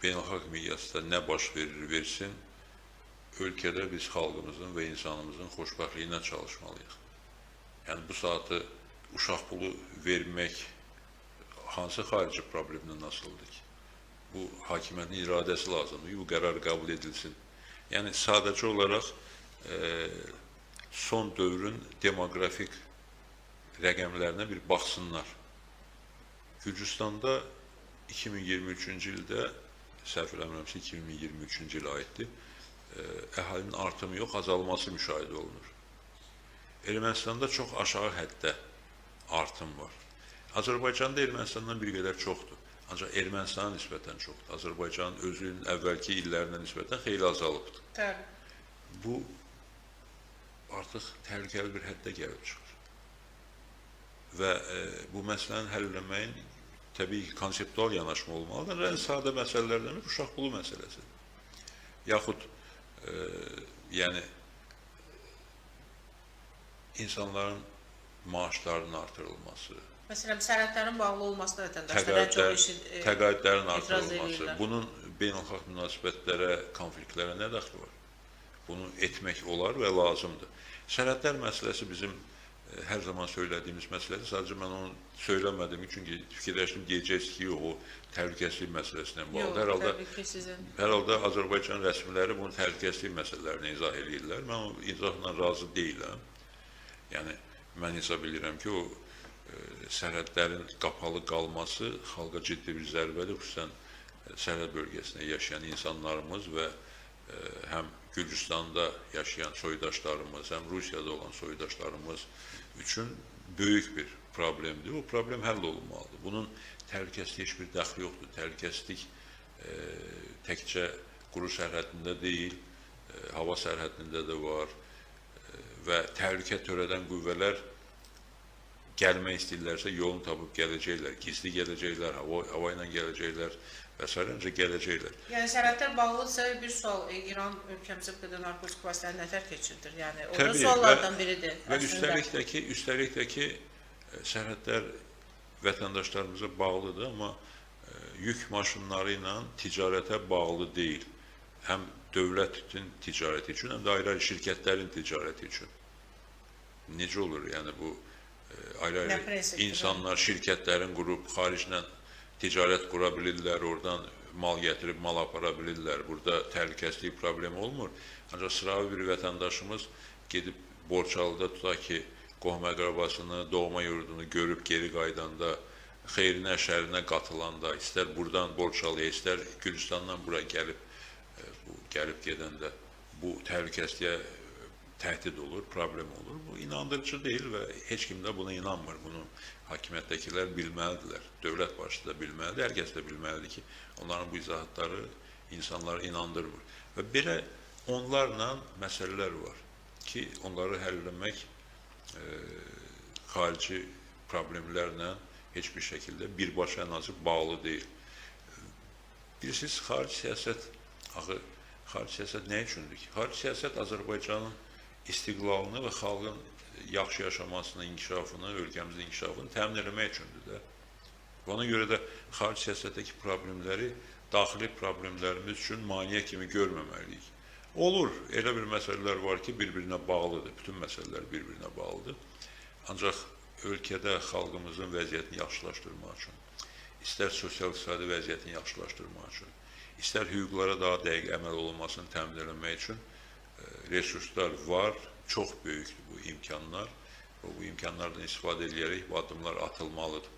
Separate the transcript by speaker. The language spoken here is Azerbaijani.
Speaker 1: beynəlxalq miqyasda nə baş verir versin, ölkədə biz xalqımızın və insanımızın xoşbəxtliyinə çalışmalıyıq. Yəni bu saatı uşaq pulu vermək hansı xarici problemdən asılıdır ki? Bu hakimiyyətin iradəsi lazımdır ki, bu qərar qəbul edilsin. Yəni sadəcə olaraq son dövrün demoqrafik rəqəmlərinə bir baxsınlar. Gürcüstanda 2023-cü ildə, səhv eləmirəmsə 2023-cü ilə aiddir, əhalinin artımı yox, azalması müşahidə olunur. Ermənistanda çox aşağı həddə artım var. Azərbaycanda Ermənistandan bir qədər çoxdur. Ancaq Ermənistana nisbətən çoxdur. Azərbaycanın özünün əvvəlki illərinə nisbətən xeyli azalıbdır.
Speaker 2: Təbii.
Speaker 1: Bu artıq təhlükəli bir həddə gəlib çıxır. Və bu məsələni həll etməyin təbii ki, konseptual yanaşma olmalıdır. Ən sadə məsələlərdən bir uşaq pulu məsələsidir. Yaxud yəni insanların maaşlarının artırılması,
Speaker 2: Məsələn, sənədlərin bağlı olmasına vətəndaşlar çox
Speaker 1: təqaüdlərin artırılması, bunun beynəlxalq münasibətlərə, konfliktlərə nə daxili var? Bunu etmək olar və lazımdır. Sənədlər məsələsi bizim hər zaman söylədiyimiz məsələdir. Sadəcə mən onu söyləmədim, çünki fikirləşdim, deyəcəksiniz ki, o təhlükəsizlik məsələsinə bağlıdır.
Speaker 2: Yox, təbii ki, sizin.
Speaker 1: Hər halda Azərbaycan rəsmiləri bunu təhlükəsizlik məsələlərini izah edirlər. Mən o izahla razı deyiləm. Yəni, mən hesab edirəm ki, o sərhədlərin qapalı qalması xalqa ciddi bir zərbədir, xüsusən sərhəd bölgəsində yaşayan insanlarımız və həm Gürcüstanda yaşayan soydaşlarımız, həm Rusiyada olan soydaşlarımız üçün böyük bir problemdir. O problem həll olunmalıdır. Bunun təhlükəsizliyə heç bir dəxli yoxdur. Təhlükəsizlik təkcə quru sərhədində deyil, hava sərhədində də var və təhlükə törədən qüvvələr gəlmək istəyirlərsə yolunu tapıb gələcəklər, gizli gələcəklər, hava ilə gələcəklər və s. gələcəklər.
Speaker 2: Yəni sərhədlər bağlıdırsa bir sual, İran ölkəmizə bu qədər narkotik vasitələri nətər keçirdir? Yəni o da suallardan biridir.
Speaker 1: Və üstəlik də ki, sərhədlər vətəndaşlarımıza bağlıdır, amma yük maşınları ilə ticarətə bağlı deyil. Həm dövlətin ticarəti üçün, həm də ayrı-ayrı şirkətlərin ticarəti üçün. Necə olur? Yəni bu ayrı-ayrı insanlar şirkətlərin qurub, xariclə ticarət qura bilirlər, oradan mal gətirib mal apara bilirlər. Burada təhlükəsizlik problemi olmur. Ancaq sıravi bir vətəndaşımız gedib Borçalıda tutaq ki, qohum-əqrabasını, doğma yurdunu görüb geri qaydanda, xeyrinə, şərinə qatılanda, istər buradan Borçalıya, istər Gürcüstandan bura gəlib gedəndə bu təhlükəsizliyə təhdid olur, problem olur. Bu inandırıcı deyil və heç kim də buna inanmır. Bunu hakimiyyətdəkilər bilməlidirlər. Dövlət başçısı da bilməlidir, hər kəs də bilməlidir ki, onların bu izahatları insanları inandırmır. Və belə onlarla məsələlər var ki, onları həll etmək xarici problemlərlə heç bir şəkildə birbaşa ən azı bağlı deyil. Bilirsiniz, xarici siyasət nə üçündür ki? Xarici siyasət Azərbaycanın istiqlalını və xalqın yaxşı yaşamasını, inkişafını, ölkəmizin inkişafını təmin etmək üçündür də. Ona görə də xarici siyasətdəki problemləri daxili problemlərimiz üçün maneə kimi görməməliyik. Olur, elə bir məsələlər var ki, bir-birinə bağlıdır, bütün məsələlər bir-birinə bağlıdır. Ancaq ölkədə xalqımızın vəziyyətini yaxşılaşdırmaq üçün, istər sosial-iqtisadi vəziyyətini yaxşılaşdırmaq üçün, istər hüquqlara daha dəqiq əməl olunmasını təmin etmək üçün resurslar var, çox böyükdür bu imkanlar. Bu imkanlardan istifadə edərək bu addımlar atılmalıdır.